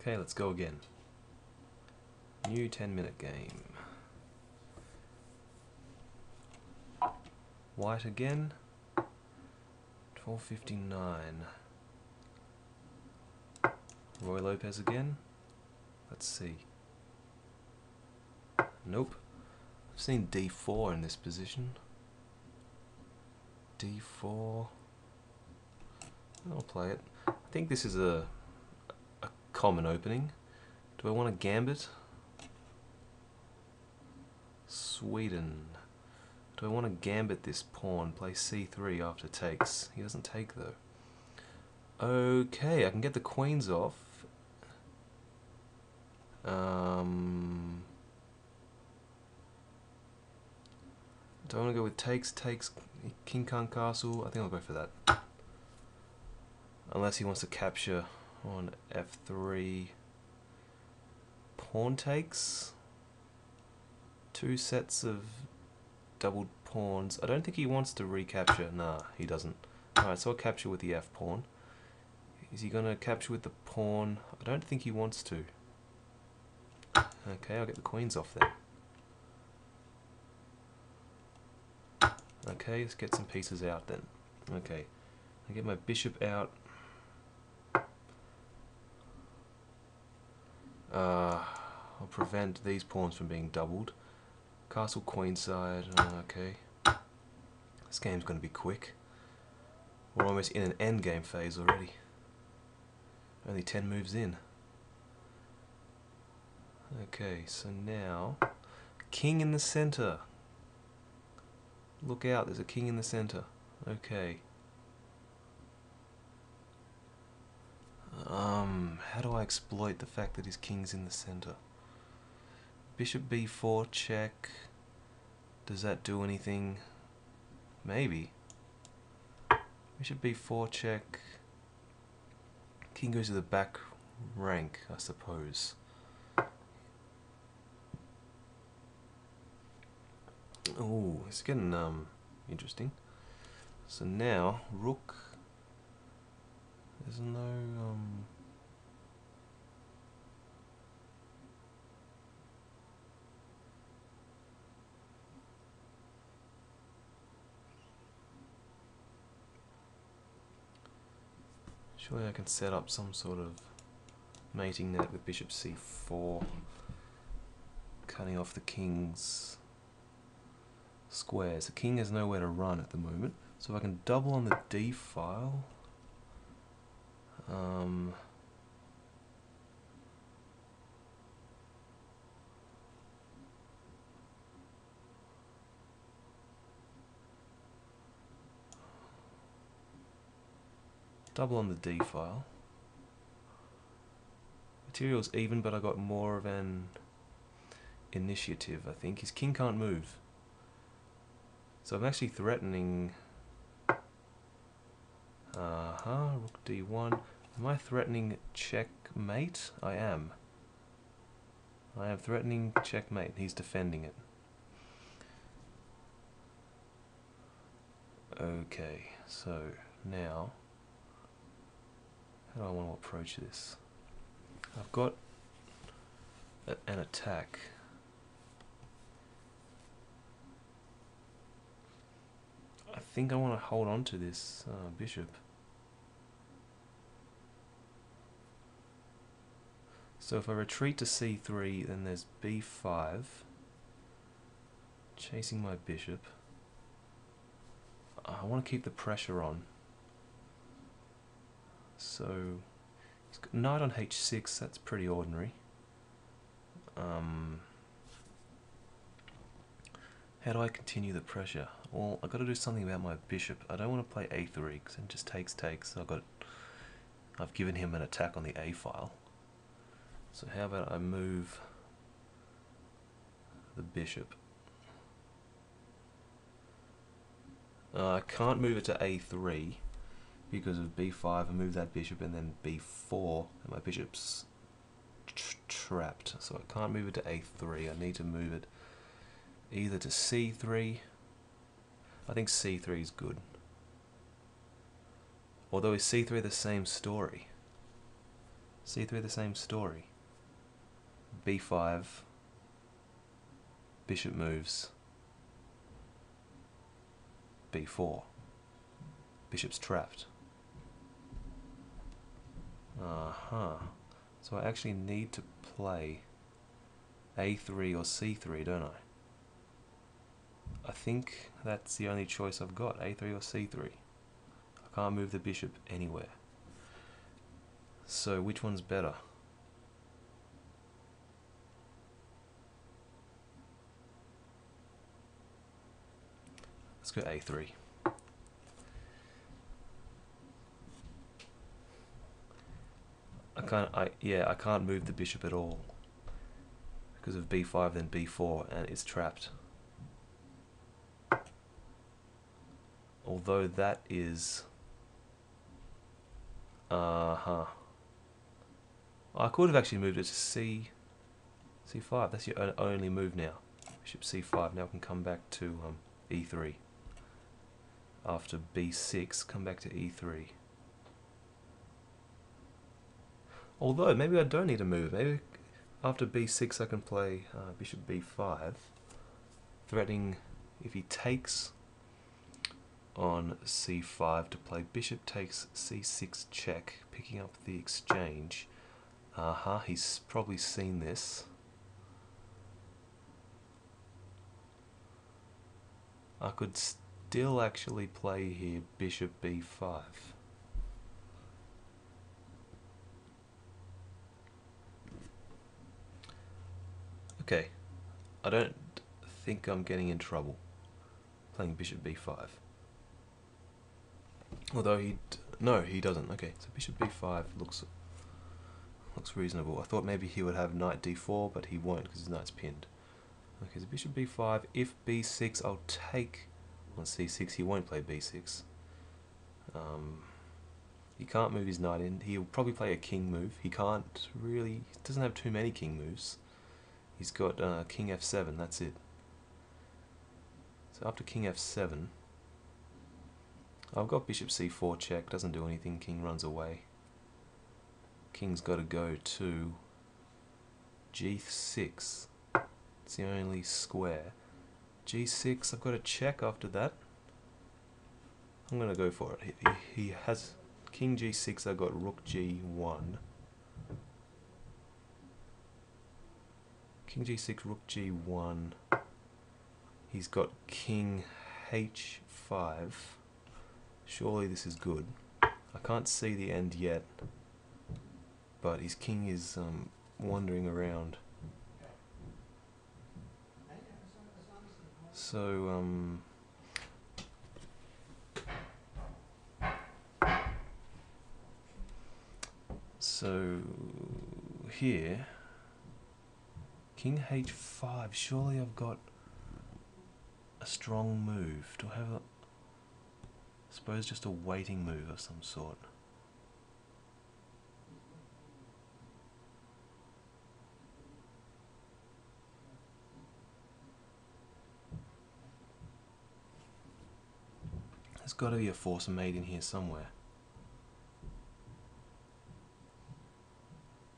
Okay, let's go again. New 10-minute game. White again. 12:59. Roy Lopez again. Let's see. Nope. I've seen D4 in this position. D4. I'll play it. I think this is a common opening. Do I want a gambit? Sweden. Do I want to gambit this pawn? Play C3 after takes. He doesn't take though. Okay, I can get the queens off. Do I want to go with takes, king can't castle? I think I'll go for that. Unless he wants to capture on F3. Pawn takes. 2 sets of doubled pawns. I don't think he wants to recapture. Nah, he doesn't. Alright, so I'll capture with the F pawn. Is he going to capture with the pawn? I don't think he wants to. Okay, I'll get the queens off then. Okay, let's get some pieces out then. Okay, I get my bishop out. I'll prevent these pawns from being doubled. Castle queenside. Okay, this game's going to be quick. We're almost in an endgame phase already. Only 10 moves in. Okay, so now king in the center. Look out, there's a king in the center. Okay. How do I exploit the fact that his king's in the center? Bishop b4 check. Does that do anything? Maybe. Bishop b4 check. King goes to the back rank, I suppose. Oh, it's getting interesting. So now rook. There's no surely I can set up some sort of mating net with bishop c4, cutting off the king's squares. The king has nowhere to run at the moment, so if I can double on the d file. Double on the d file. Material's even, but I got more of an initiative, I think. His king can't move. So I'm actually threatening... rook d1. Am I threatening checkmate? I am. I am threatening checkmate. He's defending it. Okay, so now... how do I want to approach this? I've got an attack. I think I want to hold on to this bishop. So if I retreat to c3, then there's b5, chasing my bishop. I want to keep the pressure on. So he's got knight on h6, that's pretty ordinary. How do I continue the pressure? Well, I've got to do something about my bishop. I don't want to play a3 because it just takes. I've given him an attack on the a file. So how about I move the bishop? I can't move it to a3 because of b5. I move that bishop and then b4, and my bishop's trapped. So I can't move it to a3. I need to move it either to c3. I think c3 is good. Although is c3 the same story? c3 the same story. b5, bishop moves, b4, bishop's trapped. So I actually need to play a3 or c3, don't I? I think that's the only choice I've got, a3 or c3. I can't move the bishop anywhere. So which one's better? Let's go a3. I can't move the bishop at all because of b5 then b4 and it's trapped. Although that is I could have actually moved it to c5. That's your only move now. Bishop c5. Now I can come back to e3. After b6, come back to e3. Although maybe I don't need to move. Maybe after b6 I can play bishop b5, threatening if he takes on c5 to play bishop takes c6 check, picking up the exchange. He's probably seen this. I could still actually play here bishop b5. Okay, I don't think I'm getting in trouble playing bishop b5. Although no, he doesn't. Okay, so bishop b5 looks reasonable. I thought maybe he would have knight d4, but he won't because his knight's pinned. Okay, so bishop b5. If b6, I'll take on c6. He won't play b6. He can't move his knight in. He'll probably play a king move. He can't really. He doesn't have too many king moves. He's got king f7. That's it. So after king f7, I've got bishop c4 check. Doesn't do anything. King runs away. King's got to go to g6. It's the only square. g6, I've got a check after that. I'm going to go for it. He has king g6, I've got rook g1. King g6, rook g1. He's got king h5. Surely this is good. I can't see the end yet, but his king is wandering around. So here, king h5. Surely I've got a strong move. Do I have I suppose just a waiting move of some sort? There's got to be a force mate in here somewhere.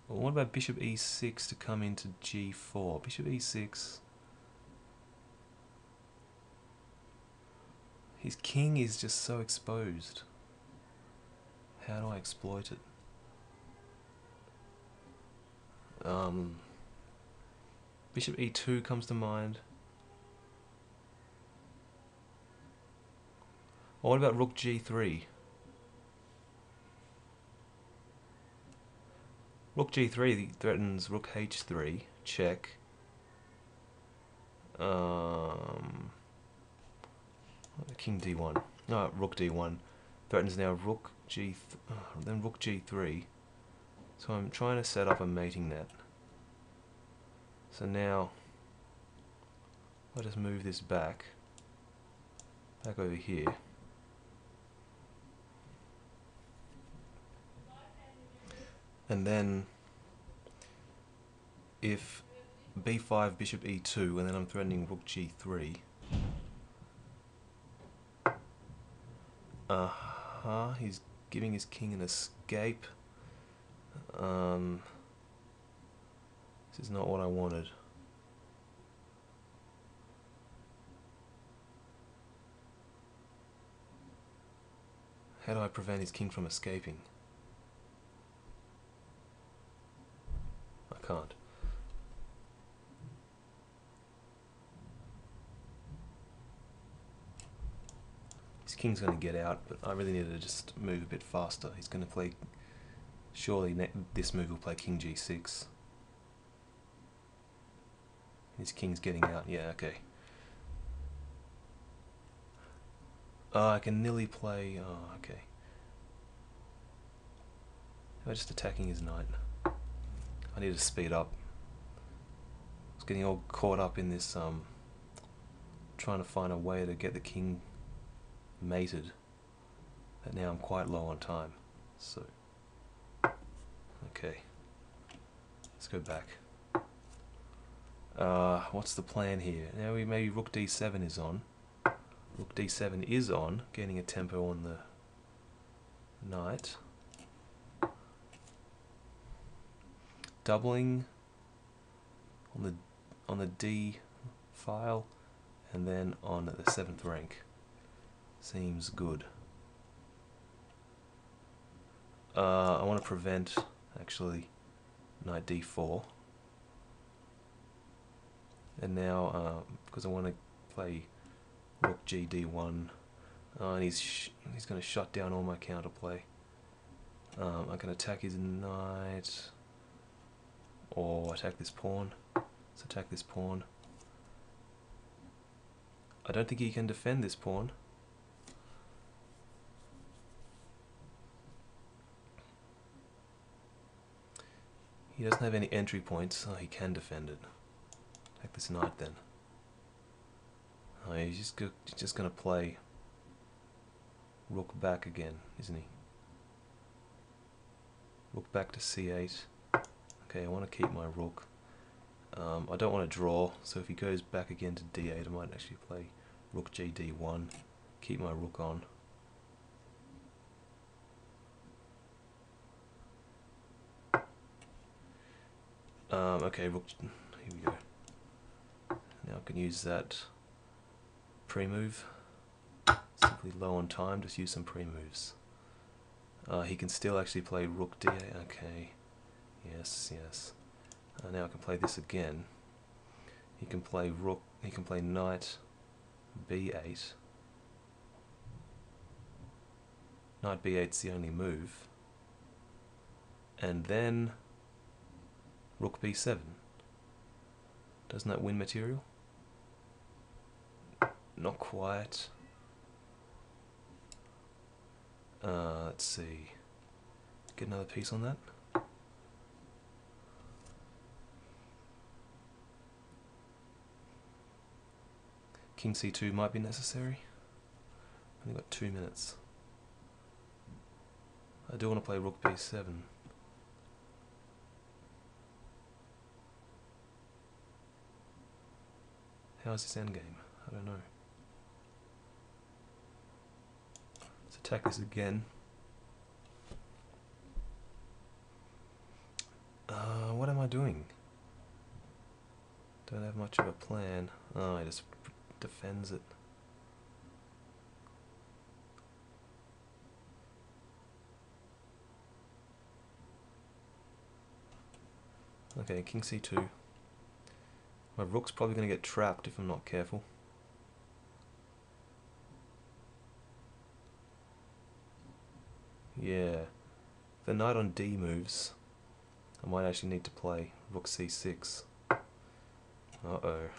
Well, what about bishop e6 to come into g4? Bishop e6. His king is just so exposed. How do I exploit it? Bishop e2 comes to mind. Or what about rook g3? Rook g3 threatens rook h3, check. King d1. No, rook d1 threatens now rook then rook g3. So I'm trying to set up a mating net. So now I'll just move this back over here. And then if b5, bishop e2, and then I'm threatening rook g3. He's giving his king an escape. This is not what I wanted. How do I prevent his king from escaping? I can't. His king's going to get out, but I really need to just move a bit faster. He's going to play... Surely this move will play king g6. His king's getting out. Yeah, okay. I can nearly play... Oh, okay. How about just attacking his knight? I need to speed up. I was getting all caught up in this, trying to find a way to get the king mated. But now I'm quite low on time. So... Okay. Let's go back. What's the plan here? Now maybe rook d7 is on. Rook d7 is on, gaining a tempo on the knight. Doubling on the D file, and then on the 7th rank. Seems good. I want to prevent actually knight d4. And now, because I want to play rook g d1, and he's going to shut down all my counterplay. I can attack his knight, or attack this pawn. Let's attack this pawn. I don't think he can defend this pawn. He doesn't have any entry points, so he can defend it. Attack this knight then. Oh, he's just going to play rook back again, isn't he? Rook back to c8. Okay, I want to keep my rook. I don't want to draw, so if he goes back again to d8, I might actually play rook g d1, keep my rook on. Okay, rook, here we go. Now I can use that pre-move. Simply low on time, just use some pre-moves. He can still actually play rook d8, okay. Yes, yes. Now I can play this again. He can play rook, he can play knight b8. Knight b8's the only move. And then rook b7. Doesn't that win material? Not quite. Let's see. Get another piece on that. King c2 might be necessary. Only got 2 minutes. I do want to play rook b7. How is this endgame? I don't know. Let's attack this again. What am I doing? Don't have much of a plan. Oh, he just defends it. Okay, king c2. My rook's probably going to get trapped if I'm not careful. Yeah. If the knight on d moves, I might actually need to play rook c6. Uh-oh.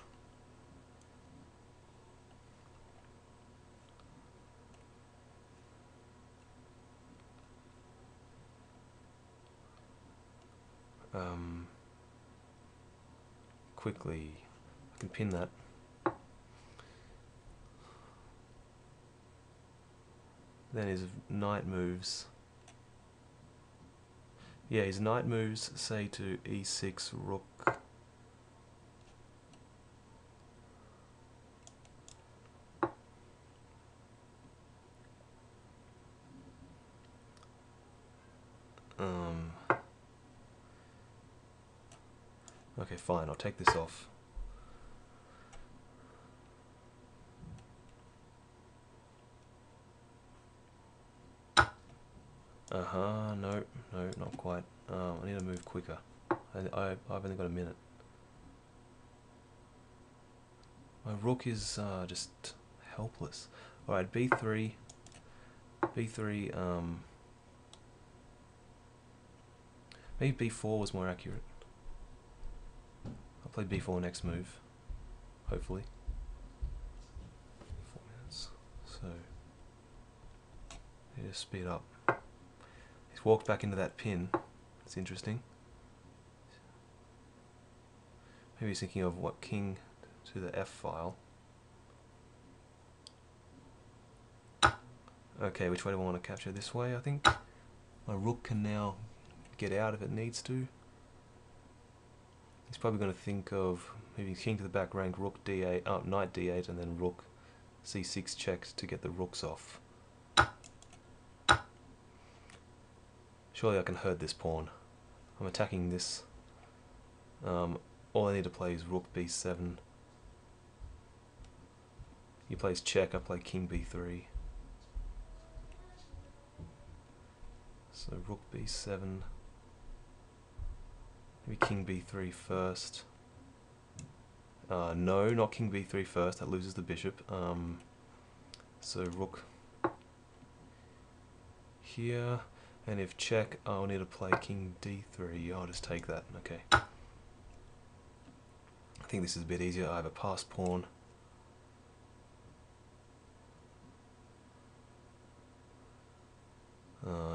Quickly, I can pin that. Then his knight moves. Yeah, his knight moves, say, to e6, rook. Okay, fine, I'll take this off. No, not quite. I need to move quicker. I've only got a minute. My rook is just helpless. Alright, b3. b3, maybe b4 was more accurate. I'll play b4 next move, hopefully. 4 minutes. So, I need to speed up. He's walked back into that pin. It's interesting. Maybe he's thinking of what, king to the f file. Okay, which way do I want to capture? This way, I think. My rook can now get out if it needs to. He's probably going to think of maybe king to the back rank, rook d8, knight d8, and then rook c6 checks to get the rooks off. Surely I can hurt this pawn. I'm attacking this. All I need to play is rook b7. He plays check, I play king b3. So rook b7. Maybe king b3 first. No, not king b3 first, that loses the bishop. So rook here, and if check, I'll need to play king d3. I'll just take that, okay. I think this is a bit easier. I have a passed pawn.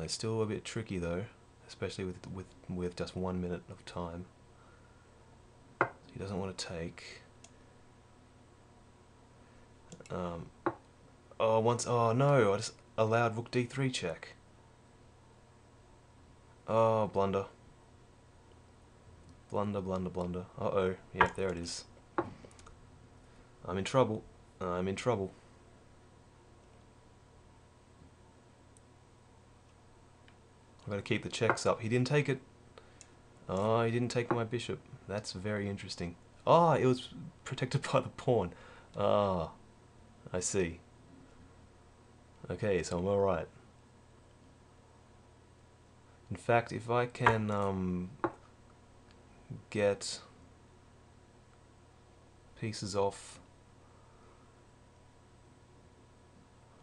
It's still a bit tricky though, especially with just 1 minute of time. He doesn't want to take. Oh no! I just allowed rook d3 check. Oh, blunder. Blunder, blunder, blunder. Uh-oh. Yeah, there it is. I'm in trouble. I'm in trouble. I've got to keep the checks up. He didn't take it. Oh, he didn't take my bishop. That's very interesting. Ah, it was protected by the pawn. Ah, I see. Okay, so I'm alright. In fact, if I can get pieces off,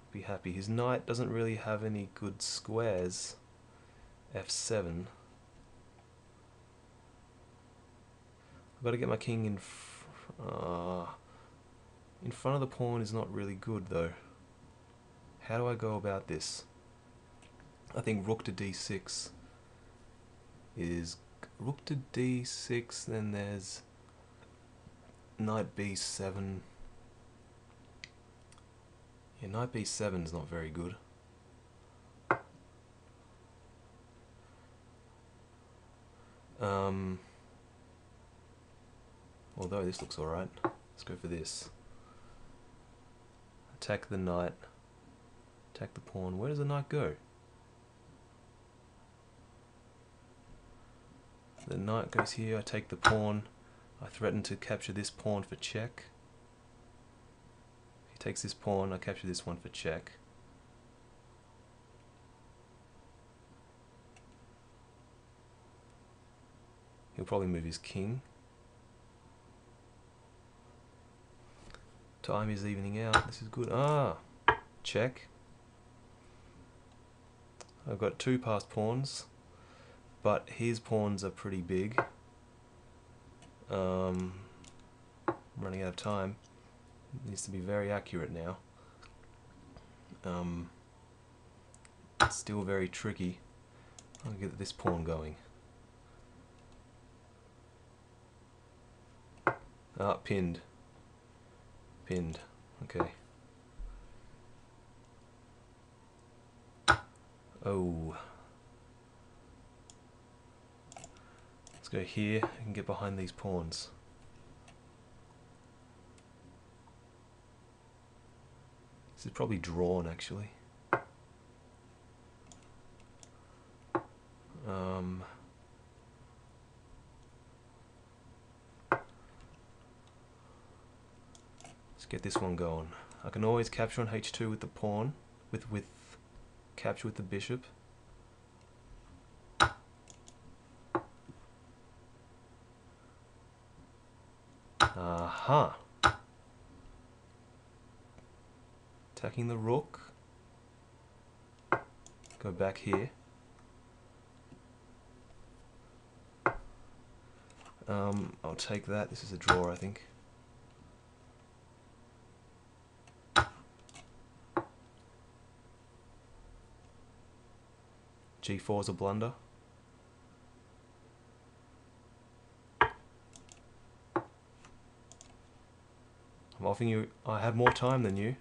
I'll be happy. His knight doesn't really have any good squares. f7. I've got to get my king in front of the pawn is not really good though. How do I go about this? I think rook to d6 is rook to d6, then there's knight b7. Yeah, knight b7 is not very good. Although this looks alright. Let's go for this. Attack the knight. Attack the pawn. Where does the knight go? The knight goes here. I take the pawn. I threaten to capture this pawn for check. He takes this pawn. I capture this one for check. He'll probably move his king. Time is evening out. This is good. Ah, check. I've got 2 passed pawns, but his pawns are pretty big. I'm running out of time. It needs to be very accurate now. It's still very tricky. I'll get this pawn going. Ah, pinned. Pinned. Okay. Oh. Let's go here and get behind these pawns. This is probably drawn actually. get this one going. I can always capture on h2 with the pawn, with capture with the bishop. Aha! Attacking the rook. Go back here. I'll take that. This is a draw, I think. G4 is a blunder. I'm offering you, I have more time than you.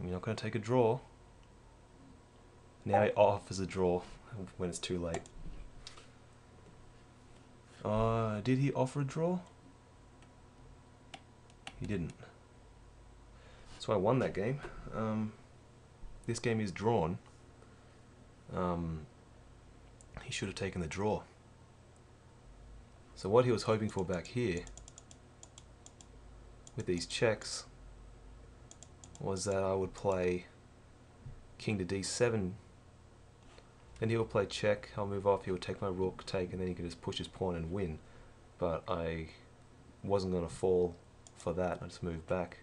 You're not going to take a draw. Now he offers a draw when it's too late. Did he offer a draw? He didn't. So I won that game. This game is drawn. He should have taken the draw. So what he was hoping for back here with these checks was that I would play king to d7, then he will play check, I'll move off, he will take my rook, take, and then he can just push his pawn and win. But I wasn't going to fall for that, I just moved back.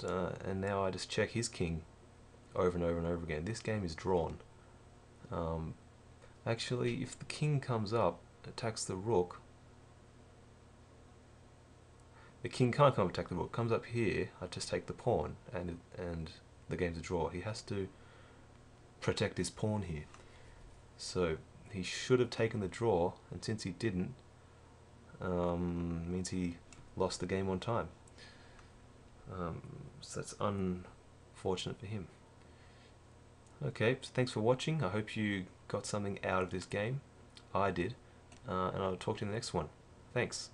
And now I just check his king over and over and over again. This game is drawn. Actually, if the king comes up, attacks the rook, the king can't come attack the rook, comes up here, I just take the pawn, and the game's a draw. He has to protect his pawn here. So he should have taken the draw, and since he didn't, means he lost the game on time. So that's unfortunate for him. Okay, so thanks for watching. I hope you got something out of this game. I did. And I'll talk to you in the next one. Thanks.